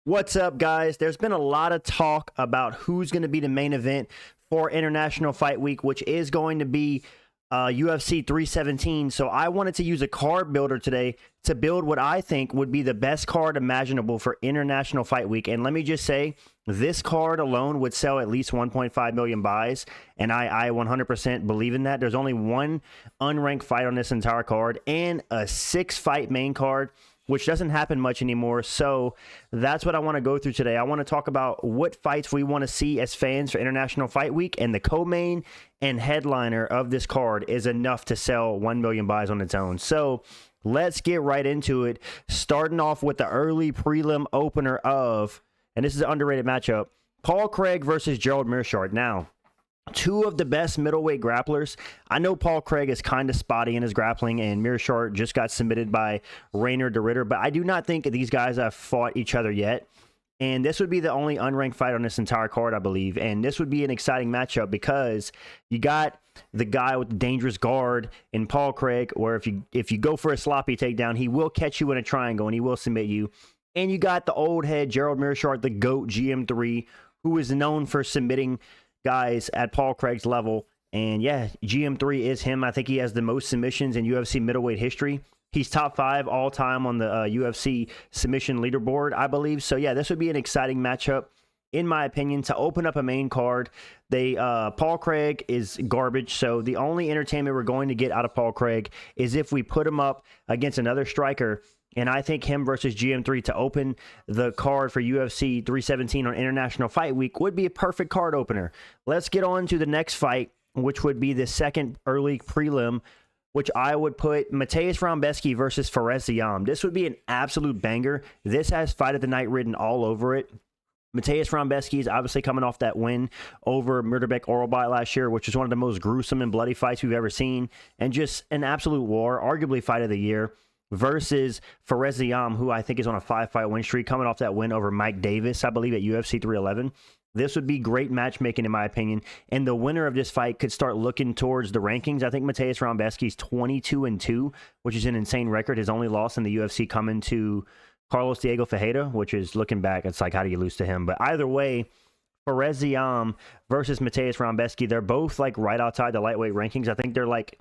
What's up, guys? There's been a lot of talk about who's going to be the main event for International Fight Week, which is going to be UFC 317. So I wanted to use a card builder today to build what I think would be the best card imaginable for International Fight Week. And let me just say, this card alone would sell at least 1.5 million buys, and I 100% believe in that. There's only one unranked fight on this entire card and a 6-fight main card, which doesn't happen much anymore. So that's what I want to go through today. I want to talk about what fights we want to see as fans for International Fight Week, and the co-main and headliner of this card is enough to sell 1 million buys on its own. So let's get right into it, starting off with the early prelim opener of, and this is an underrated matchup, Paul Craig versus Gerald Meerschaert. Now, two of the best middleweight grapplers. I know Paul Craig is kind of spotty in his grappling, and Meerschaert just got submitted by Rainer de Ritter, but I do not think these guys have fought each other yet. And this would be the only unranked fight on this entire card, I believe. And this would be an exciting matchup because you got the guy with the dangerous guard in Paul Craig, where if you go for a sloppy takedown, he will catch you in a triangle and he will submit you. And you got the old head Gerald Meerschaert, the GOAT GM3, who is known for submitting guys at Paul Craig's level. And yeah, GM3 is him. I think he has the most submissions in UFC middleweight history. He's top 5 all time on the UFC submission leaderboard, I believe. So yeah, this would be an exciting matchup, in my opinion, to open up a main card. Paul Craig is garbage, so the only entertainment we're going to get out of Paul Craig is if we put him up against another striker. And I think him versus GM3 to open the card for UFC 317 on International Fight Week would be a perfect card opener. Let's get on to the next fight, which would be the second early prelim, which I would put Mateusz Rebecki versus Fares Ziam. This would be an absolute banger. This has Fight of the Night written all over it. Mateusz Rebecki is obviously coming off that win over Murderbek Oralbite last year, which is one of the most gruesome and bloody fights we've ever seen, and just an absolute war, arguably fight of the year, versus Fares Ziam, who I think is on a 5-fight win streak, coming off that win over Mike Davis, I believe, at UFC 311. This would be great matchmaking, in my opinion, and the winner of this fight could start looking towards the rankings. I think Mateusz Rebecki is 22-2, which is an insane record. His only loss in the UFC coming to Carlos Diego Ferreira, which is, looking back, it's like, how do you lose to him? But either way, Fares Ziam versus Mateusz Rebecki, they're both like right outside the lightweight rankings. I think they're like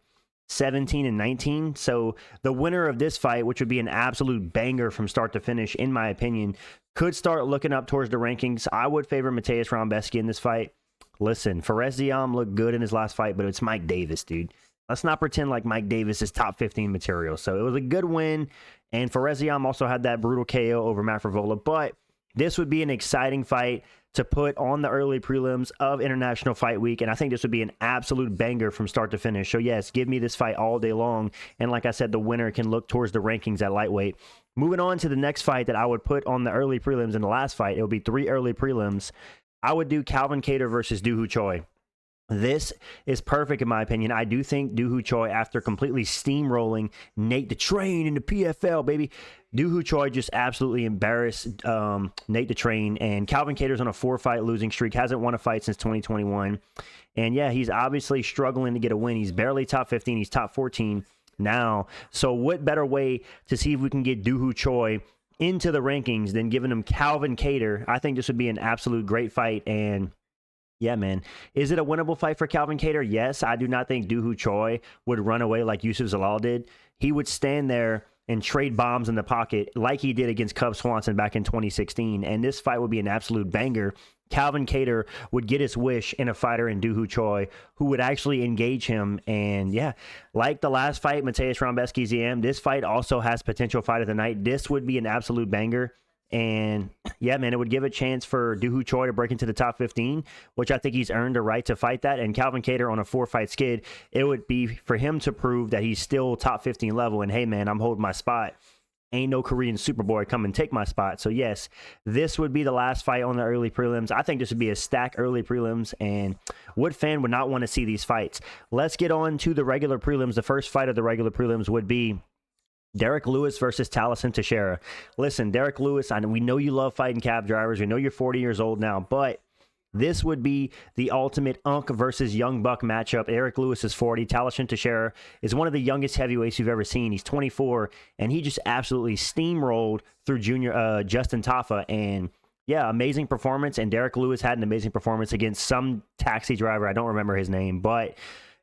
17 and 19. So the winner of this fight, which would be an absolute banger from start to finish, in my opinion, could start looking up towards the rankings. I would favor Mateusz Rebecki in this fight. Listen, Fares Ziam looked good in his last fight, but it's Mike Davis, dude. Let's not pretend like Mike Davis is top 15 material. So it was a good win, and Fares Ziam also had that brutal KO over Matt Frevola. But this would be an exciting fight to put on the early prelims of International Fight Week, and I think this would be an absolute banger from start to finish. So yes, give me this fight all day long, and like I said, the winner can look towards the rankings at lightweight. Moving on to the next fight that I would put on the early prelims in the last fight, it would be 3 early prelims. I would do Calvin Kattar versus Doo Ho Choi. This is perfect, in my opinion. I do think Doo Ho Choi, after completely steamrolling Nate the Train in the PFL, baby, Doo Ho Choi just absolutely embarrassed Nate the Train, and Calvin Kattar's on a 4-fight losing streak, hasn't won a fight since 2021, and yeah, he's obviously struggling to get a win. He's barely top 15, he's top 14 now, so what better way to see if we can get Doo Ho Choi into the rankings than giving him Calvin Kattar? I think this would be an absolute great fight, and yeah, man. Is it a winnable fight for Calvin Kattar? Yes. I do not think Doo Ho Choi would run away like Yusuf Zalal did. He would stand there and trade bombs in the pocket like he did against Cub Swanson back in 2016. And this fight would be an absolute banger. Calvin Kattar would get his wish in a fighter in Doo Ho Choi who would actually engage him. And yeah, like the last fight, Mateusz Rebecki Ziam, this fight also has potential fight of the night. This would be an absolute banger. And yeah, man, it would give a chance for Doo Ho Choi to break into the top 15, which I think he's earned a right to fight that. And Calvin Kattar on a 4-fight skid, it would be for him to prove that he's still top 15 level. And hey, man, I'm holding my spot. Ain't no Korean Superboy come and take my spot. So yes, this would be the last fight on the early prelims. I think this would be a stack early prelims, and what fan would not want to see these fights? Let's get on to the regular prelims. The first fight of the regular prelims would be Derek Lewis versus Taliesin Teixeira. Listen, Derek Lewis, we know you love fighting cab drivers. We know you're 40 years old now, but This would be the ultimate Unk versus Young Buck matchup. Eric Lewis is 40. Talison Teixeira is one of the youngest heavyweights you've ever seen. He's 24, and he just absolutely steamrolled through Justin Tafa. And yeah, amazing performance. And Derek Lewis had an amazing performance against some taxi driver. I don't remember his name, but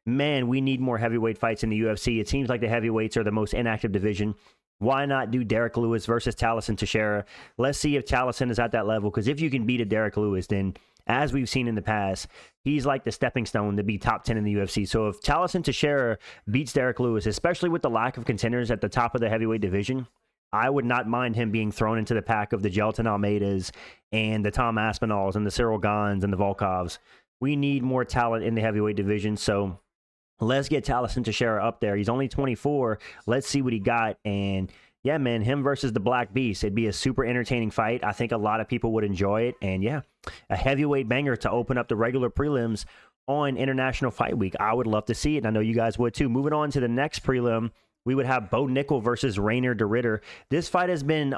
man, we need more heavyweight fights in the UFC. It seems like the heavyweights are the most inactive division. Why not do Derek Lewis versus Talison Teixeira? Let's see if Talison is at that level, because if you can beat a Derek Lewis, then as we've seen in the past, he's like the stepping stone to be top 10 in the UFC. So if Talison Teixeira beats Derek Lewis, especially with the lack of contenders at the top of the heavyweight division, I would not mind him being thrown into the pack of the Gelton Almeidas and the Tom Aspinalls and the Cyril Gahns and the Volkovs. We need more talent in the heavyweight division, so let's get Talison Teixeira up there. He's only 24. Let's see what he got. And yeah, man, him versus the Black Beast. It'd be a super entertaining fight. I think a lot of people would enjoy it. And yeah, a heavyweight banger to open up the regular prelims on International Fight Week. I would love to see it. And I know you guys would too. Moving on to the next prelim, we would have Bo Nickel versus Rainer de Ridder. This fight has been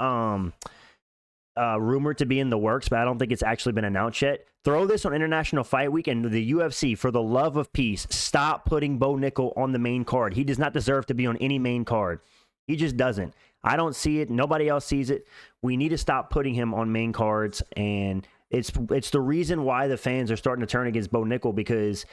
rumored to be in the works, but I don't think it's actually been announced yet. Throw this on International Fight Week, and the UFC, for the love of peace, stop putting Bo Nickel on the main card. He does not deserve to be on any main card. He just doesn't. I don't see it. Nobody else sees it. We need to stop putting him on main cards, and it's the reason why the fans are starting to turn against Bo Nickel, because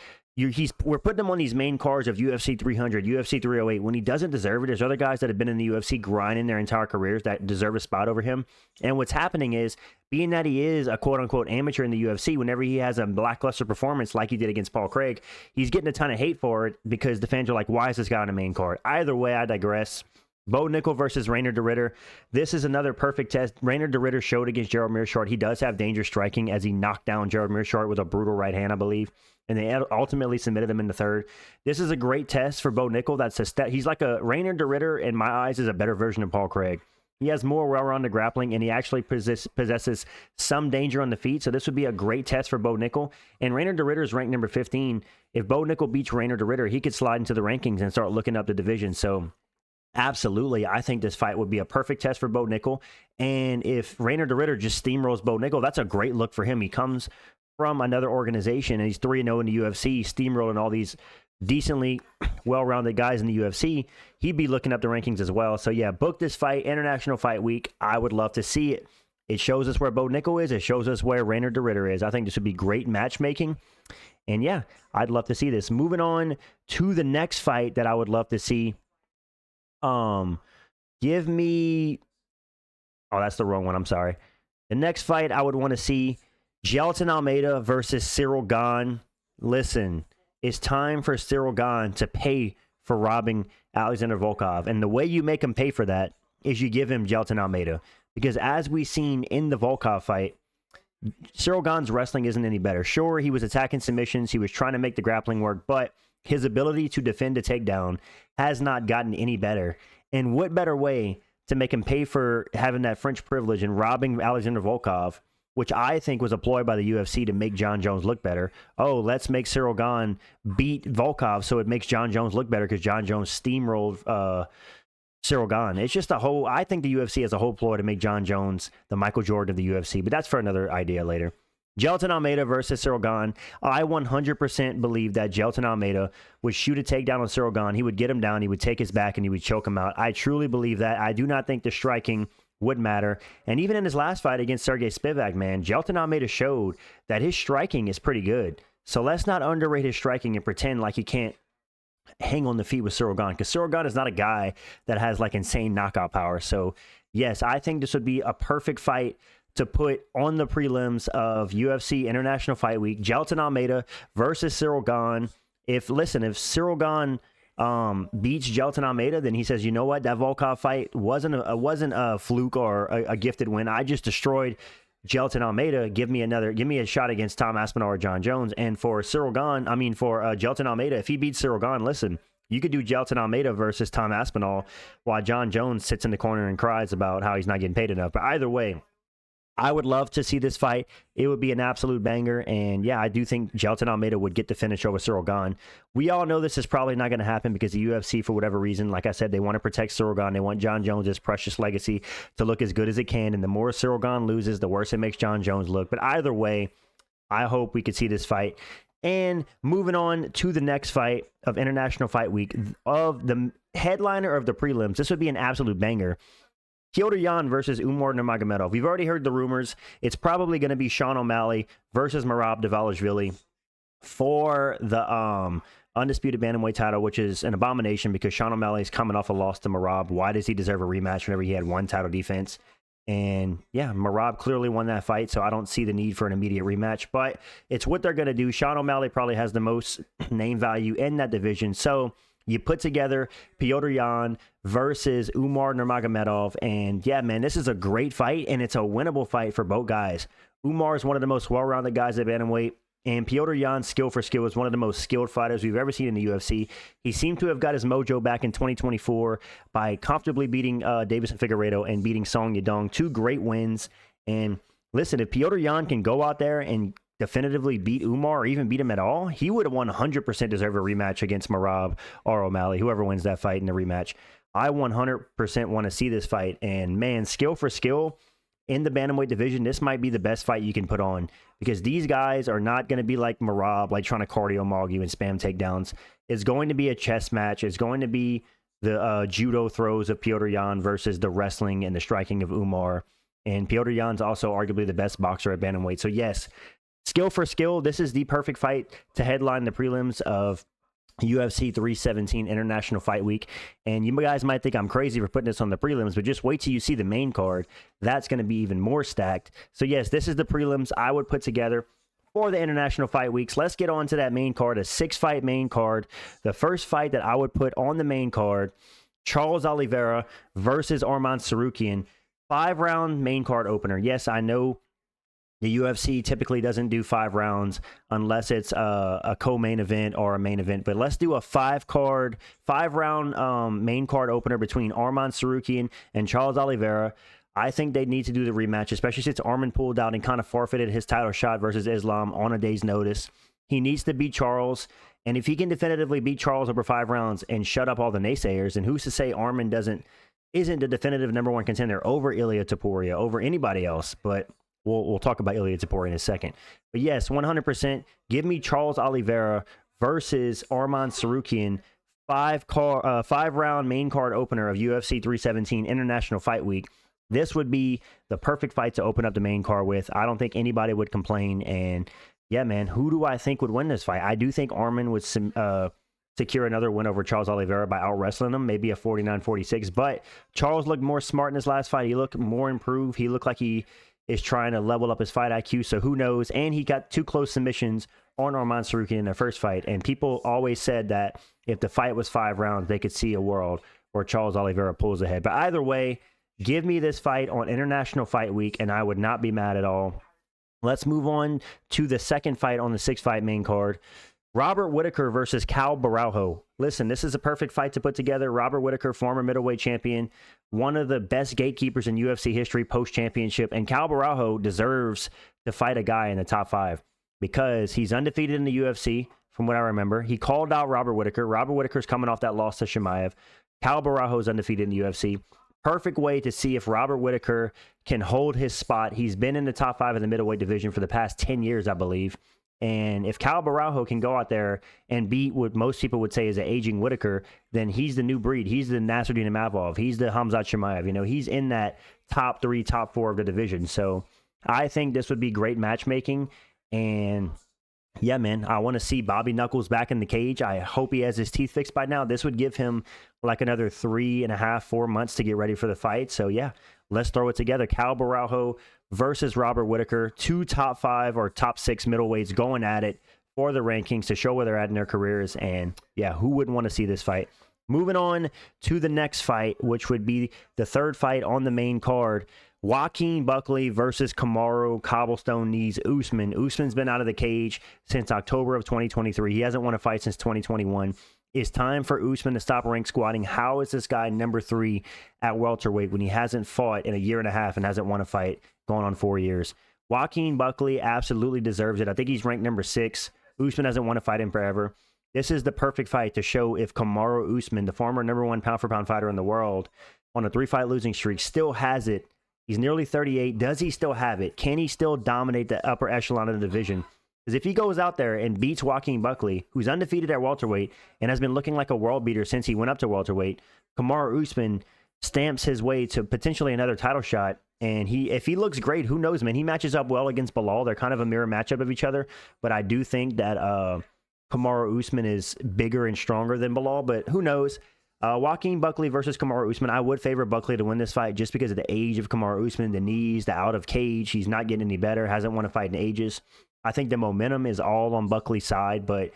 we're putting him on these main cards of UFC 300, UFC 308, when he doesn't deserve it. There's other guys that have been in the UFC grinding their entire careers that deserve a spot over him. And what's happening is, being that he is a quote-unquote amateur in the UFC, whenever he has a lackluster performance like he did against Paul Craig, he's getting a ton of hate for it, because the fans are like, why is this guy on the main card? Either way, I digress. Bo Nickel versus Rainer de Ridder. This is another perfect test. Rainer de Ridder showed against Gerald Meerschaert. He does have dangerous striking, as he knocked down Gerald Meerschaert with a brutal right hand, I believe. And they ultimately submitted him in the third. This is a great test for Bo Nickel. He's like a Rainer de Ridder, in my eyes, is a better version of Paul Craig. He has more well-rounded grappling, and he actually possesses some danger on the feet. So this would be a great test for Bo Nickel. And Rainer de Ridder is ranked number 15. If Bo Nickel beats Rainer de Ridder, he could slide into the rankings and start looking up the division. So absolutely, I think this fight would be a perfect test for Bo Nickel. And if Rainer de Ridder just steamrolls Bo Nickel, that's a great look for him. He comes from another organization, and he's 3-0 in the UFC, steamrolling all these decently well-rounded guys in the UFC. He'd be looking up the rankings as well. So yeah, book this fight, International Fight Week. I would love to see it. It shows us where Bo Nickel is. It shows us where Rainer de Ridder is. I think this would be great matchmaking. And yeah, I'd love to see this. Moving on to the next fight that I would love to see. Give me... Oh, that's the wrong one. I'm sorry. The next fight I would want to see, Gelton Almeida versus Cyril Gahn. Listen, it's time for Cyril Gahn to pay for robbing Alexander Volkov. And the way you make him pay for that is you give him Gelton Almeida. Because as we've seen in the Volkov fight, Cyril Gahn's wrestling isn't any better. Sure, he was attacking submissions. He was trying to make the grappling work. But his ability to defend a takedown has not gotten any better. And what better way to make him pay for having that French privilege and robbing Alexander Volkov, which I think was a ploy by the UFC to make John Jones look better. Oh, let's make Cyril Gahn beat Volkov so it makes John Jones look better, because John Jones steamrolled Cyril Gahn. It's just I think the UFC has a whole ploy to make John Jones the Michael Jordan of the UFC, but that's for another idea later. Gelton Almeida versus Cyril Gahn. I 100% believe that Gelton Almeida would shoot a takedown on Cyril Gahn. He would get him down, he would take his back, and he would choke him out. I truly believe that. I do not think the striking would matter. And even in his last fight against Sergey Spivak, man, Gelton Almeida showed that his striking is pretty good. So let's not underrate his striking and pretend like he can't hang on the feet with Cyril Gahn, because Cyril Gahn is not a guy that has like insane knockout power. So yes, I think this would be a perfect fight to put on the prelims of UFC International Fight Week. Gelton Almeida versus Cyril Gahn. If Cyril Gahn beats Gelton Almeida, then he says, you know what, that Volkov fight wasn't a fluke or a gifted win. I just destroyed Gelton Almeida. Give me a shot against Tom Aspinall or John Jones. And for Gelton Almeida, if he beats Cyril Gahn, listen, you could do Gelton Almeida versus Tom Aspinall while John Jones sits in the corner and cries about how he's not getting paid enough. But either way, I would love to see this fight. It would be an absolute banger. And yeah, I do think Gelton Almeida would get the finish over Cyril Gahn. We all know this is probably not going to happen, because the UFC, for whatever reason, like I said, they want to protect Cyril Gahn. They want John Jones' precious legacy to look as good as it can. And the more Cyril Gahn loses, the worse it makes John Jones look. But either way, I hope we could see this fight. And moving on to the next fight of International Fight Week, of the headliner of the prelims, this would be an absolute banger. Petr Yan versus Umar Nurmagomedov. We've already heard the rumors. It's probably going to be Sean O'Malley versus Merab Dvalishvili for the undisputed bantamweight title, which is an abomination because Sean O'Malley is coming off a loss to Merab. Why does he deserve a rematch whenever he had one title defense? And yeah, Merab clearly won that fight, so I don't see the need for an immediate rematch, but it's what they're going to do. Sean O'Malley probably has the most name value in that division. So you put together Petr Yan versus Umar Nurmagomedov, and yeah, man, this is a great fight, and it's a winnable fight for both guys. Umar is one of the most well-rounded guys at bantamweight, and Petr Yan, skill for skill, is one of the most skilled fighters we've ever seen in the UFC. He seemed to have got his mojo back in 2024 by comfortably beating Davison Figueiredo and beating Song Yadong. 2 great wins. And listen, if Petr Yan can go out there and definitively beat Umar or even beat him at all, he would have 100% deserve a rematch against Merab or O'Malley, whoever wins that fight in the rematch. I 100% want to see this fight. And man, skill for skill, in the bantamweight division, this might be the best fight you can put on because these guys are not going to be like Merab, like trying to cardio mog you and spam takedowns. It's going to be a chess match. It's going to be the judo throws of Petr Yan versus the wrestling and the striking of Umar. And Petr Yan's also arguably the best boxer at bantamweight. So yes, skill for skill, this is the perfect fight to headline the prelims of UFC 317 International Fight Week. And you guys might think I'm crazy for putting this on the prelims, but just wait till you see the main card. That's going to be even more stacked. So yes, this is the prelims I would put together for the International Fight Weeks. Let's get on to that main card, a 6-fight main card. The first fight that I would put on the main card, Charles Oliveira versus Arman Tsarukyan. 5-round main card opener. Yes, I know the UFC typically doesn't do 5 rounds unless it's a co-main event or a main event. But let's do a 5-round main card opener between Arman Tsarukyan and Charles Oliveira. I think they need to do the rematch, especially since Arman pulled out and kind of forfeited his title shot versus Islam on a day's notice. He needs to beat Charles. And if he can definitively beat Charles over 5 rounds and shut up all the naysayers, and who's to say Arman isn't the definitive #1 contender over Ilia Topuria, over anybody else, but we'll talk about Ilia Topuria in a second. But yes, 100%, give me Charles Oliveira versus Arman Tsarukyan, 5-round main card opener of UFC 317 International Fight Week. This would be the perfect fight to open up the main card with. I don't think anybody would complain. And yeah, man, who do I think would win this fight? I do think Arman would secure another win over Charles Oliveira by out-wrestling him, maybe a 49-46. But Charles looked more smart in his last fight. He looked more improved. He looked like he is trying to level up his fight IQ, so who knows? And he got 2 close submissions on Arman Tsarukyan in their first fight, and people always said that if the fight was 5 rounds, they could see a world where Charles Oliveira pulls ahead. But either way, give me this fight on International Fight Week, and I would not be mad at all. Let's move on to the second fight on the 6-fight main card. Robert Whittaker versus Cal Baraujo. Listen, this is a perfect fight to put together. Robert Whittaker, former middleweight champion, one of the best gatekeepers in UFC history post-championship, and Cal Baraujo deserves to fight a guy in the top 5 because he's undefeated in the UFC, from what I remember. He called out Robert Whittaker. Robert Whittaker's coming off that loss to Chimaev. Cal Baraujo's undefeated in the UFC. Perfect way to see if Robert Whittaker can hold his spot. He's been in the top 5 of the middleweight division for the past 10 years, I believe. And if Cal Baraujo can go out there and beat what most people would say is an aging Whittaker, then he's the new breed. He's the Nasruddin Imavov. He's the Hamzat Chimaev. You know, he's in that top 3, top 4 of the division. So I think this would be great matchmaking. And yeah, man, I want to see Bobby Knuckles back in the cage. I hope he has his teeth fixed by now. This would give him like another 3.5, 4 months to get ready for the fight. So yeah, let's throw it together. Cal Baraujo versus Robert Whittaker, 2 top 5 or top 6 middleweights going at it for the rankings to show where they're at in their careers. And yeah, who wouldn't want to see this fight? Moving on to the next fight, which would be the 3rd fight on the main card. Joaquin Buckley versus Kamaru Cobblestone Knees Usman. Usman's been out of the cage since October of 2023. He hasn't won a fight since 2021. It's time for Usman to stop rank squatting. How is this guy #3 at welterweight when he hasn't fought in a year and a half and hasn't won a fight going on 4 years? Joaquin Buckley absolutely deserves it. I think he's ranked #6. Usman hasn't won a fight in forever. This is the perfect fight to show if Kamaru Usman, the former #1 pound-for-pound fighter in the world, on a 3-fight losing streak, still has it. He's nearly 38. Does he still have it? Can he still dominate the upper echelon of the division? Because if he goes out there and beats Joaquin Buckley, who's undefeated at welterweight and has been looking like a world beater since he went up to welterweight, Kamaru Usman stamps his way to potentially another title shot. And if he looks great, who knows, man? He matches up well against Bilal. They're kind of a mirror matchup of each other. But I do think that Kamaru Usman is bigger and stronger than Bilal. But who knows? Joaquin Buckley versus Kamaru Usman. I would favor Buckley to win this fight just because of the age of Kamaru Usman, the knees, the out of cage. He's not getting any better. Hasn't won a fight in ages. I think the momentum is all on Buckley's side, but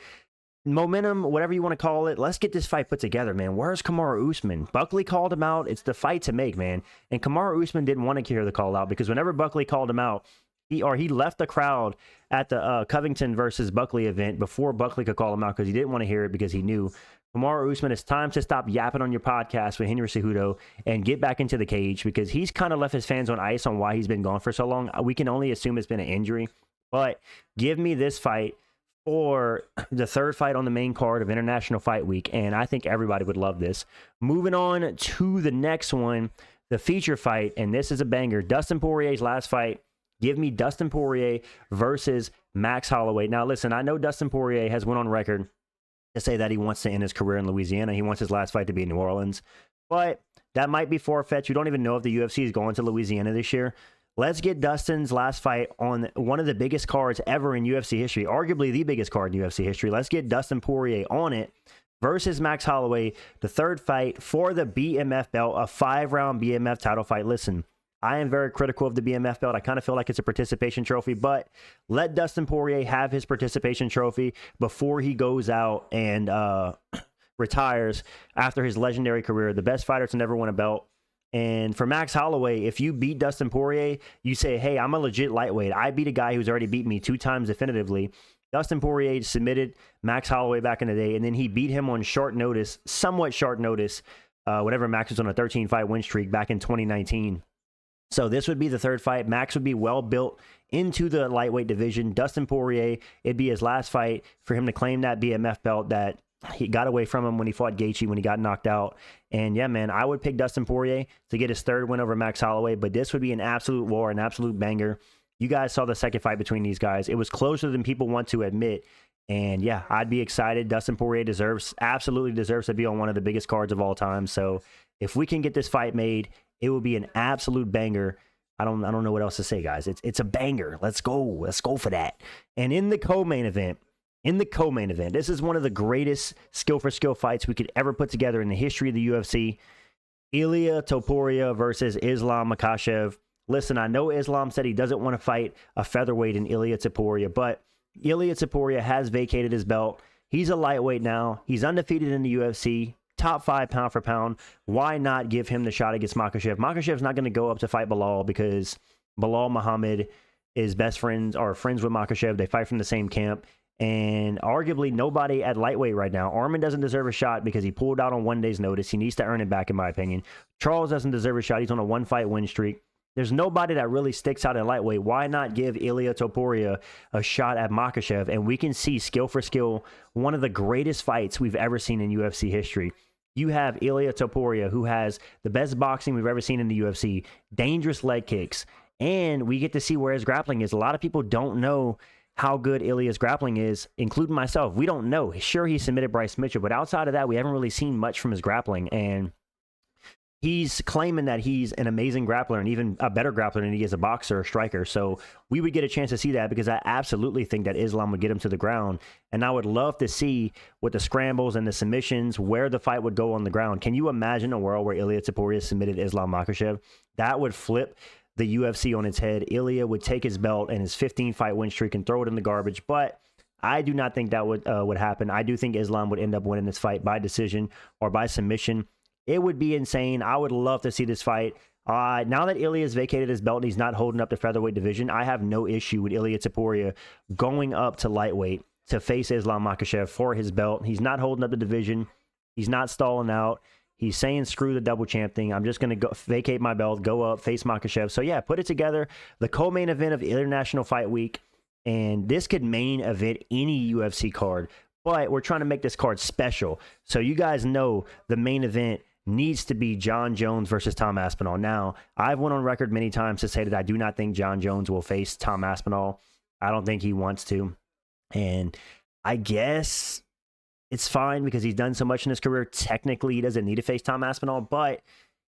momentum, whatever you want to call it, let's get this fight put together, man. Where's Kamaru Usman? Buckley called him out. It's the fight to make, man. And Kamaru Usman didn't want to hear the call out because whenever Buckley called him out, he left the crowd at the Covington versus Buckley event before Buckley could call him out because he didn't want to hear it because he knew. Kamaru Usman, it's time to stop yapping on your podcast with Henry Cejudo and get back into the cage because he's kind of left his fans on ice on why he's been gone for so long. We can only assume it's been an injury. But give me this fight for the third fight on the main card of International Fight Week, and I think everybody would love this. Moving on to the next one, the feature fight, and this is a banger. Dustin Poirier's last fight. Give me Dustin Poirier versus Max Holloway. Now, listen, I know Dustin Poirier has went on record to say that he wants to end his career in Louisiana. He wants his last fight to be in New Orleans, but that might be far-fetched. We don't even know if the UFC is going to Louisiana this year. Let's get Dustin's last fight on one of the biggest cards ever in UFC history, arguably the biggest card in UFC history. Let's get Dustin Poirier on it versus Max Holloway, the third fight for the BMF belt, a 5-round BMF title fight. Listen, I am very critical of the BMF belt. I kind of feel like it's a participation trophy, but let Dustin Poirier have his participation trophy before he goes out and retires after his legendary career. The best fighter to never win a belt. And for Max Holloway, if you beat Dustin Poirier, you say, hey, I'm a legit lightweight. I beat a guy who's already beat me 2 times definitively. Dustin Poirier submitted Max Holloway back in the day, and then he beat him on short notice, somewhat short notice, whenever Max was on a 13-fight win streak back in 2019. So this would be the third fight. Max would be well built into the lightweight division. Dustin Poirier, it'd be his last fight for him to claim that BMF belt that he got away from him when he fought Gaethje when he got knocked out. And yeah, man, I would pick Dustin Poirier to get his third win over Max Holloway, but this would be an absolute war, an absolute banger. You guys saw the second fight between these guys. It was closer than people want to admit. And yeah, I'd be excited. Dustin Poirier absolutely deserves to be on one of the biggest cards of all time. So if we can get this fight made, it will be an absolute banger. I don't know what else to say, guys. It's a banger. Let's go. Let's go for that. And in the co-main event, this is one of the greatest skill-for-skill fights we could ever put together in the history of the UFC. Ilia Topuria versus Islam Makhachev. Listen, I know Islam said he doesn't want to fight a featherweight in Ilia Topuria, but Ilia Topuria has vacated his belt. He's a lightweight now. He's undefeated in the UFC. Top 5 pound for pound. Why not give him the shot against Makhachev? Makhachev's not going to go up to fight Bilal because Bilal Muhammad is best friends or friends with Makhachev. They fight from the same camp. And arguably nobody at lightweight right now. Arman doesn't deserve a shot because he pulled out on 1 day's notice. He needs to earn it back, in my opinion. Charles doesn't deserve a shot. He's on a 1-fight win streak. There's nobody that really sticks out at lightweight. Why not give Ilia Topuria a shot at Makhachev? And we can see skill for skill, one of the greatest fights we've ever seen in UFC history. You have Ilia Topuria, who has the best boxing we've ever seen in the UFC, dangerous leg kicks, and we get to see where his grappling is. A lot of people don't know how good Ilia's grappling is, including myself. We don't know. Sure, he submitted Bryce Mitchell, but outside of that, we haven't really seen much from his grappling, and he's claiming that he's an amazing grappler and even a better grappler than he is a boxer or striker. So we would get a chance to see that because I absolutely think that Islam would get him to the ground. And I would love to see with the scrambles and the submissions where the fight would go on the ground. Can you imagine a world where Ilia Topuria submitted Islam Makhachev? That would flip the UFC on its head. Ilia would take his belt and his 15-fight win streak and throw it in the garbage. But I do not think that would happen. I do think Islam would end up winning this fight by decision or by submission. It would be insane. I would love to see this fight. Now that Ilia has vacated his belt and he's not holding up the featherweight division, I have no issue with Ilia Topuria going up to lightweight to face Islam Makhachev for his belt. He's not holding up the division. He's not stalling out. He's saying, screw the double champ thing. I'm just going to go vacate my belt, go up, face Makhachev. So, yeah, put it together. The co-main event of International Fight Week. And this could main event any UFC card. But we're trying to make this card special. So you guys know the main event needs to be John Jones versus Tom Aspinall. Now, I've went on record many times to say that I do not think John Jones will face Tom Aspinall. I don't think he wants to. And I guess it's fine because he's done so much in his career. Technically, he doesn't need to face Tom Aspinall. But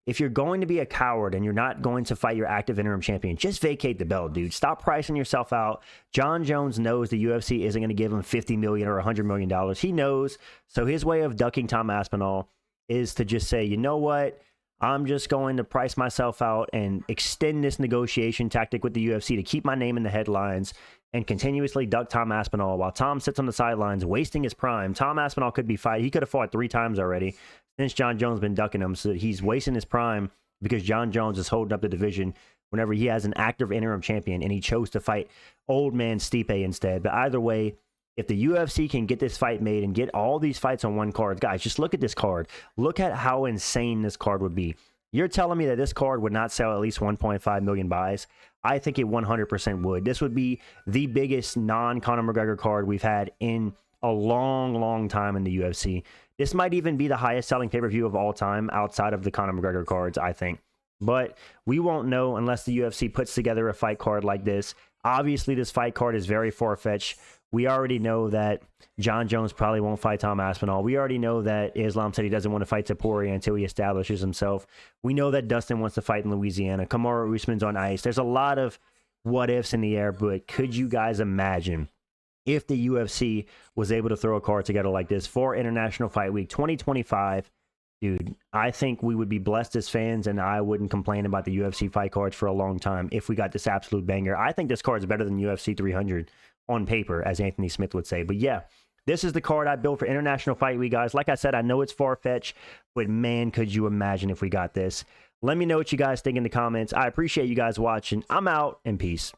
if you're going to be a coward and you're not going to fight your active interim champion, just vacate the belt, dude. Stop pricing yourself out. John Jones knows the UFC isn't going to give him $50 million or $100 million. He knows. So his way of ducking Tom Aspinall is to just say, you know what? I'm just going to price myself out and extend this negotiation tactic with the UFC to keep my name in the headlines and continuously duck Tom Aspinall while Tom sits on the sidelines wasting his prime. Tom Aspinall could be fighting. He could have fought 3 times already since John Jones been ducking him. So he's wasting his prime because John Jones is holding up the division whenever he has an active interim champion and he chose to fight old man Stipe instead. But either way, if the UFC can get this fight made and get all these fights on one card, guys, just look at this card. Look at how insane this card would be. You're telling me that this card would not sell at least 1.5 million buys? I think it 100% would. This would be the biggest non-Conor McGregor card we've had in a long, long time in the UFC. This might even be the highest selling pay-per-view of all time outside of the Conor McGregor cards, I think. But we won't know unless the UFC puts together a fight card like this. Obviously, this fight card is very far-fetched. We already know that John Jones probably won't fight Tom Aspinall. We already know that Islam said he doesn't want to fight Topuria until he establishes himself. We know that Dustin wants to fight in Louisiana. Kamaru Usman's on ice. There's a lot of what-ifs in the air, but could you guys imagine if the UFC was able to throw a card together like this for International Fight Week 2025? Dude, I think we would be blessed as fans, and I wouldn't complain about the UFC fight cards for a long time if we got this absolute banger. I think this card is better than UFC 300 on paper, as Anthony Smith would say. But yeah, this is the card I built for International Fight Week, guys. Like I said, I know it's far-fetched, but man, could you imagine if we got this? Let me know what you guys think in the comments. I appreciate you guys watching. I'm out, and peace.